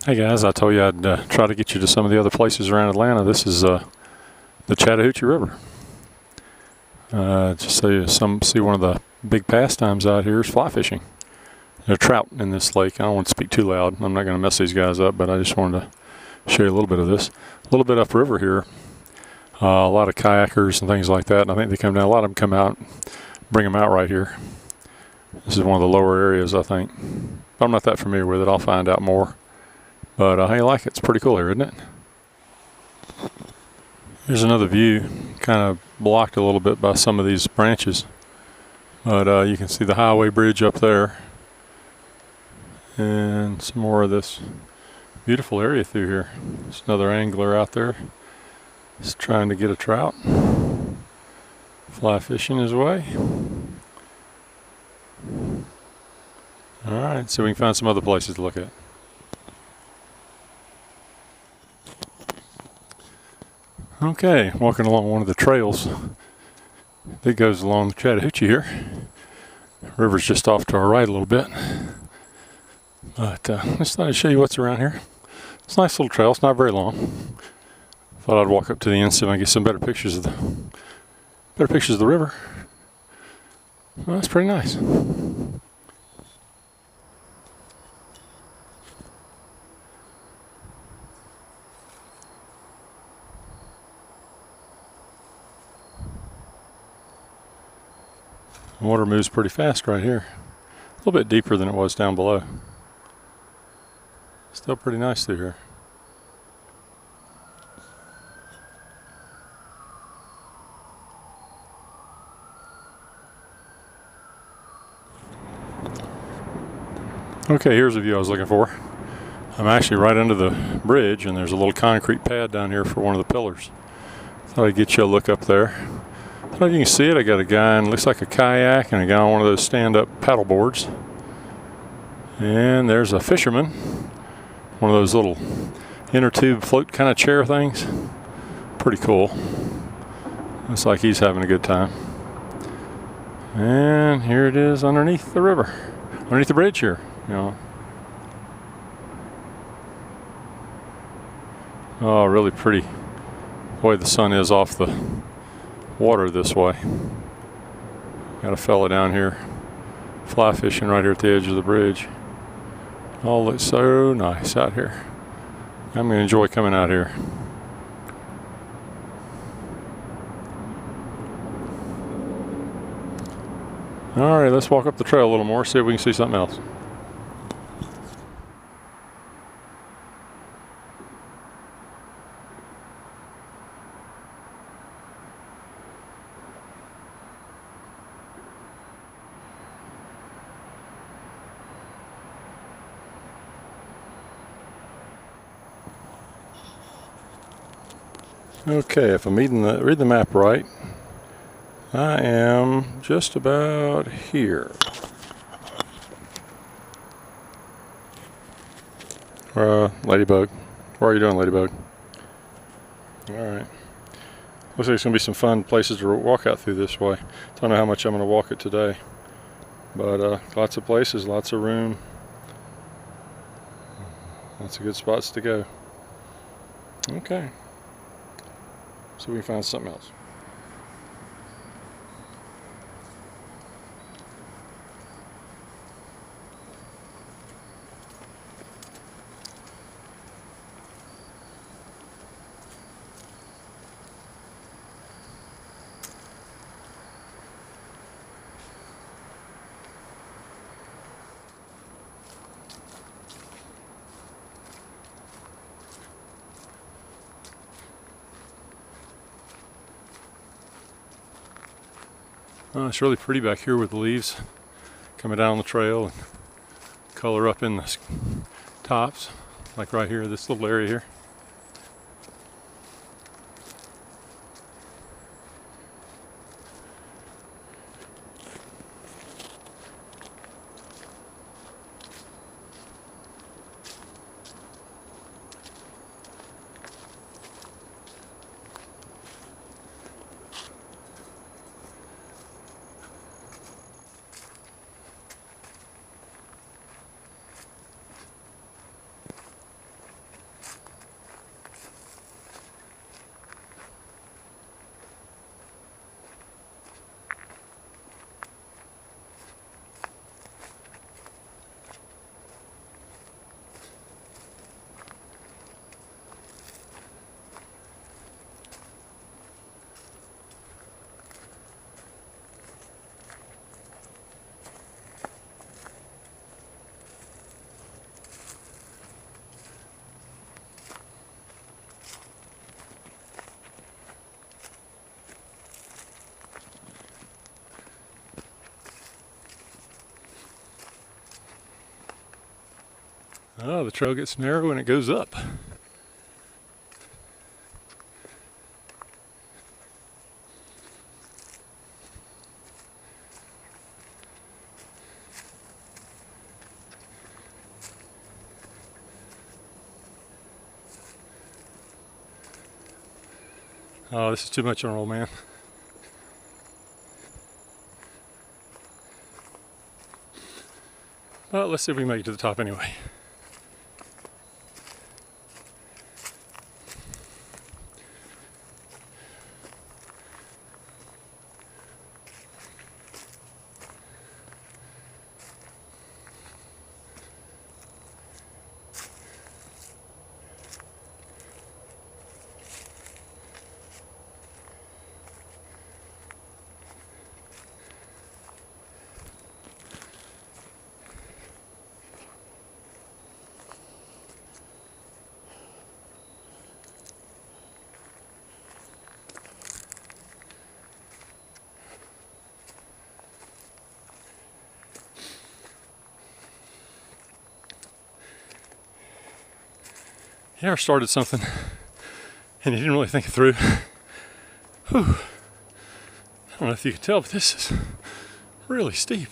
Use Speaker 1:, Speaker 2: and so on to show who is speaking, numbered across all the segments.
Speaker 1: Hey guys, I told you I'd try to get you to some of the other places around Atlanta. This is the Chattahoochee River. Just so you see one of the big pastimes out here is fly fishing. There are trout in this lake. I don't want to speak too loud. I'm not going to mess these guys up, but I just wanted to show you a little bit of this. A little bit upriver here. A lot of kayakers and things like that. And I think they come down. A lot of them come out, bring them out right here. This is one of the lower areas, I think. I'm not that familiar with it. I'll find out more. But how you like it? It's pretty cool here, isn't it? Here's another view, kind of blocked a little bit by some of these branches. But you can see the highway bridge up there. And some more of this beautiful area through here. There's another angler out there. He's trying to get a trout. Fly fishing his way. Alright, so we can find some other places to look at. Okay, walking along one of the trails that goes along the Chattahoochee here. The river's just off to our right a little bit. But just thought I'd show you what's around here. It's a nice little trail, it's not very long. Thought I'd walk up to the end so I can get some better pictures of the river. Well, that's pretty nice. The water moves pretty fast right here. A little bit deeper than it was down below. Still pretty nice through here. Okay, here's the view I was looking for. I'm actually right under the bridge, and there's a little concrete pad down here for one of the pillars. Thought I'd get you a look up there. I don't know if you can see it. I got a guy in, looks like a kayak, and a guy on one of those stand-up paddle boards. And there's a fisherman, one of those little inner tube float kind of chair things. Pretty cool. Looks like he's having a good time. And here it is underneath the river, underneath the bridge here. You know. Oh, really pretty. The way the sun is off the water this way. Got a fella down here fly fishing right here at the edge of the bridge. All looks so nice out here. I'm going to enjoy coming out here. Alright, let's walk up the trail a little more, see if we can see something else. Okay, if I'm reading the map right, I am just about here. Ladybug. What are you doing, Ladybug? Alright. Looks like it's going to be some fun places to walk out through this way. Don't know how much I'm going to walk it today. But lots of places, lots of room. Lots of good spots to go. Okay. So we can find something else. It's really pretty back here with the leaves coming down the trail and color up in the tops, like right here, this little area here. Oh, the trail gets narrow and it goes up. Oh, this is too much on an old man. Well, let's see if we can make it to the top anyway. You ever started something and you didn't really think it through? Whew. I don't know if you can tell, but this is really steep.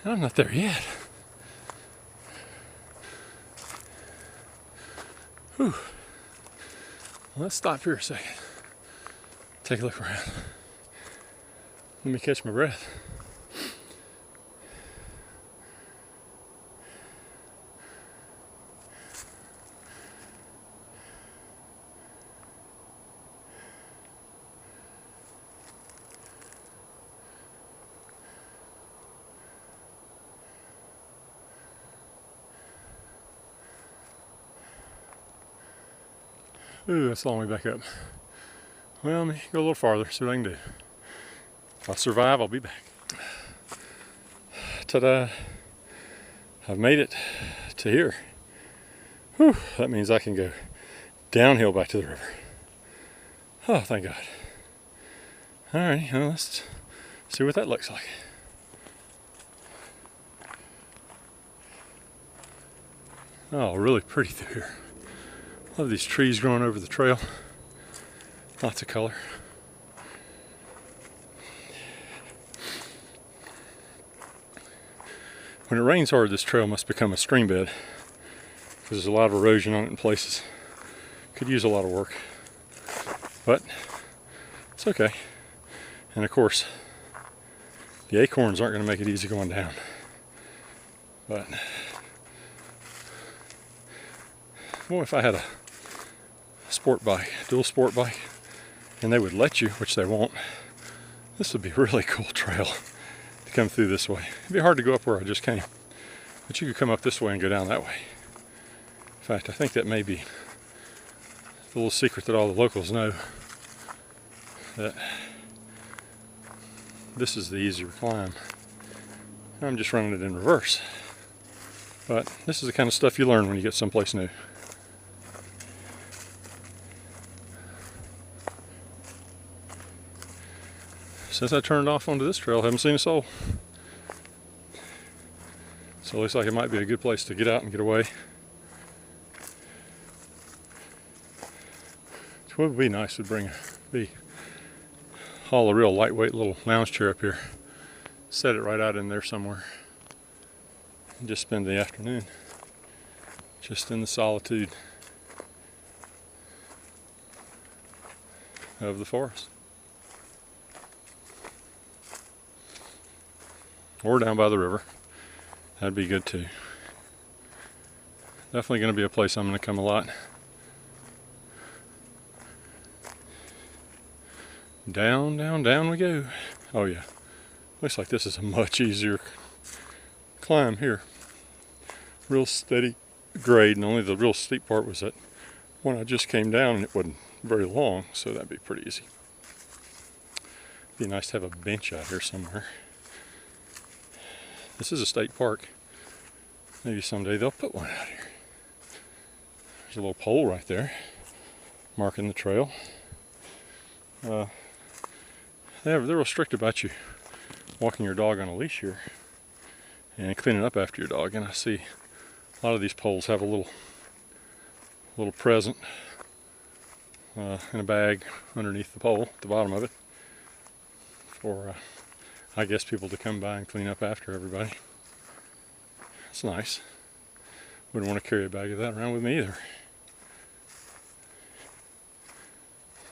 Speaker 1: And I'm not there yet. Whew. Well, let's stop here a second. Take a look around. Let me catch my breath. Ooh, that's a long way back up. Well, let me go a little farther, see what I can do. If I survive, I'll be back. Ta-da! I've made it to here. Whew, that means I can go downhill back to the river. Oh, thank God. Alright, well, let's see what that looks like. Oh, really pretty through here. Love these trees growing over the trail. Lots of color. When it rains hard, this trail must become a stream bed because there's a lot of erosion on it in places. Could use a lot of work, but it's okay. And of course, the acorns aren't going to make it easy going down. But well, if I had a sport bike, dual sport bike, and they would let you, which they won't, this would be a really cool trail to come through this way. It'd be hard to go up where I just came, but you could come up this way and go down that way. In fact, I think that may be the little secret that all the locals know, that this is the easier climb. I'm just running it in reverse, but this is the kind of stuff you learn when you get someplace new. Since I turned off onto this trail, I haven't seen a soul. So it looks like it might be a good place to get out and get away. What would be nice would haul a real lightweight little lounge chair up here, set it right out in there somewhere, and just spend the afternoon just in the solitude of the forest. Or down by the river. That'd be good too. Definitely going to be a place I'm going to come a lot. Down, down, down we go. Oh yeah. Looks like this is a much easier climb here. Real steady grade, and only the real steep part was that one I just came down, and it wasn't very long, so that'd be pretty easy. Be nice to have a bench out here somewhere. This is a state park. Maybe someday they'll put one out here. There's a little pole right there marking the trail. They're real strict about you walking your dog on a leash here. and cleaning up after your dog. And I see a lot of these poles have a little present in a bag underneath the pole at the bottom of it for I guess people to come by and clean up after everybody. It's nice. Wouldn't want to carry a bag of that around with me either.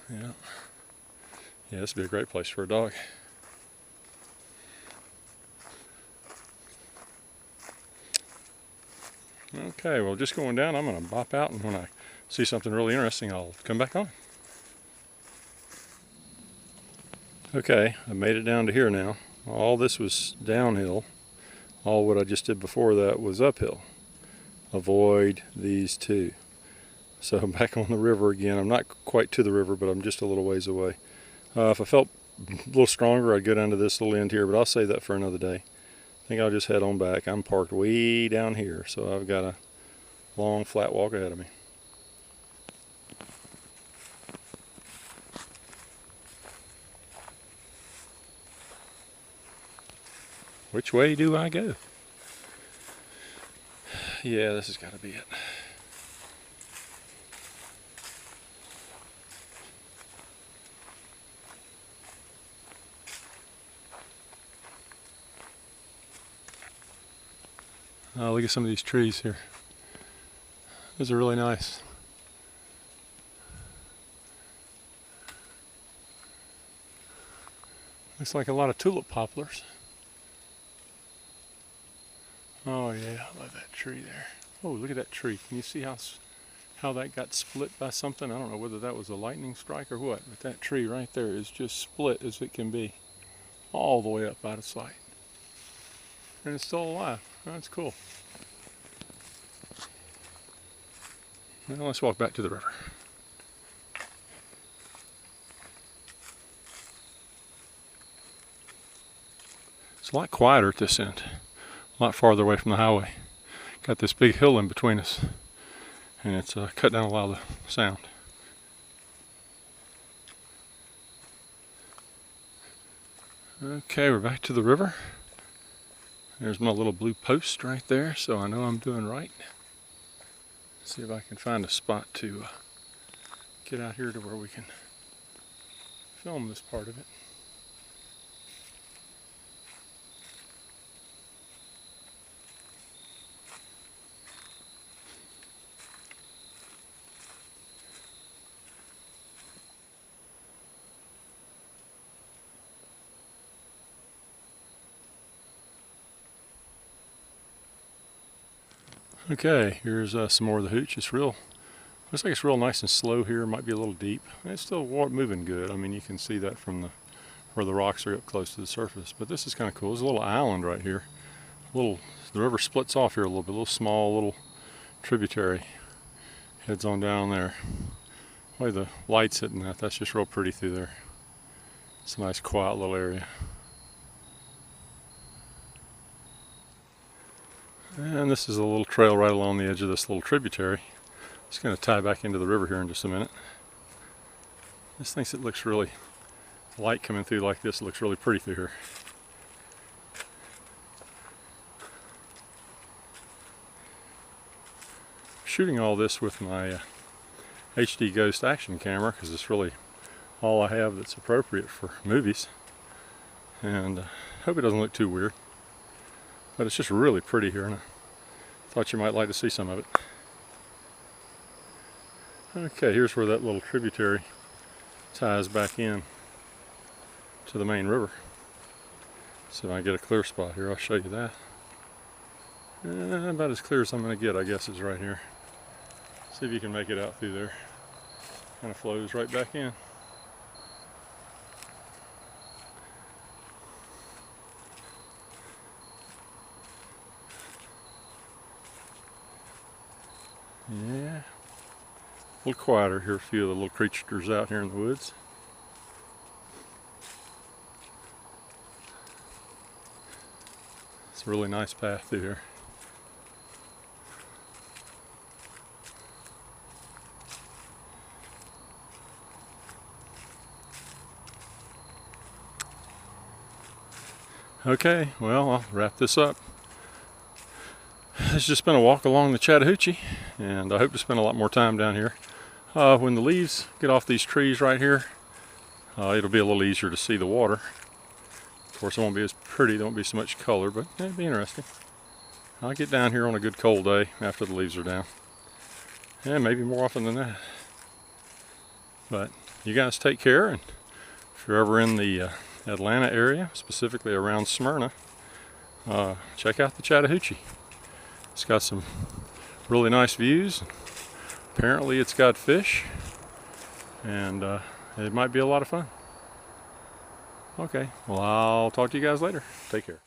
Speaker 1: Yeah, this would be a great place for a dog. Okay, well, just going down, I'm going to bop out, and when I see something really interesting, I'll come back on. Okay, I made it down to here now. All this was downhill. All what I just did before that was uphill. Avoid these two. So I'm back on the river again. I'm not quite to the river, but I'm just a little ways away. If I felt a little stronger, I'd go down to this little end here, but I'll save that for another day. I think I'll just head on back. I'm parked way down here, so I've got a long flat walk ahead of me. Which way do I go? Yeah, this has got to be it. Oh, look at some of these trees here. Those are really nice. Looks like a lot of tulip poplars. Oh yeah, I love that tree there. Oh, look at that tree. Can you see how that got split by something? I don't know whether that was a lightning strike or what, but that tree right there is just split as it can be. All the way up out of sight. And it's still alive. That's cool. Now let's walk back to the river. It's a lot quieter at this end. A lot farther away from the highway. Got this big hill in between us. And it's cut down a lot of the sound. Okay, we're back to the river. There's my little blue post right there, so I know I'm doing right. See if I can find a spot to get out here to where we can film this part of it. Okay, here's some more of the Hooch. Looks like it's real nice and slow here. Might be a little deep. It's still moving good. I mean, you can see that from where the rocks are up close to the surface. But this is kind of cool. There's a little island right here. The river splits off here a little bit. A little small, little tributary heads on down there. The way the light's hitting that's just real pretty through there. It's a nice, quiet little area. And this is a little trail right along the edge of this little tributary. It's going to tie back into the river here in just a minute. This thinks it looks really, light coming through like this, it looks really pretty through here. Shooting all this with my HD Ghost action camera because it's really all I have that's appropriate for movies. And hope it doesn't look too weird. But it's just really pretty here, and I thought you might like to see some of it. Okay, here's where that little tributary ties back in to the main river. So if I get a clear spot here, I'll show you that. About as clear as I'm going to get, I guess, is right here. See if you can make it out through there. Kind of flows right back in. Yeah, a little quieter here. A few of the little creatures out here in the woods. It's a really nice path through here. Okay, well, I'll wrap this up. It's just been a walk along the Chattahoochee, and I hope to spend a lot more time down here. When the leaves get off these trees right here, it'll be a little easier to see the water. Of course, it won't be as pretty, there won't be so much color, but it'll be interesting. I'll get down here on a good cold day after the leaves are down. And maybe more often than that. But you guys take care, and if you're ever in the Atlanta area, specifically around Smyrna, check out the Chattahoochee. It's got some really nice views. Apparently it's got fish, and it might be a lot of fun. Okay, well, I'll talk to you guys later. Take care.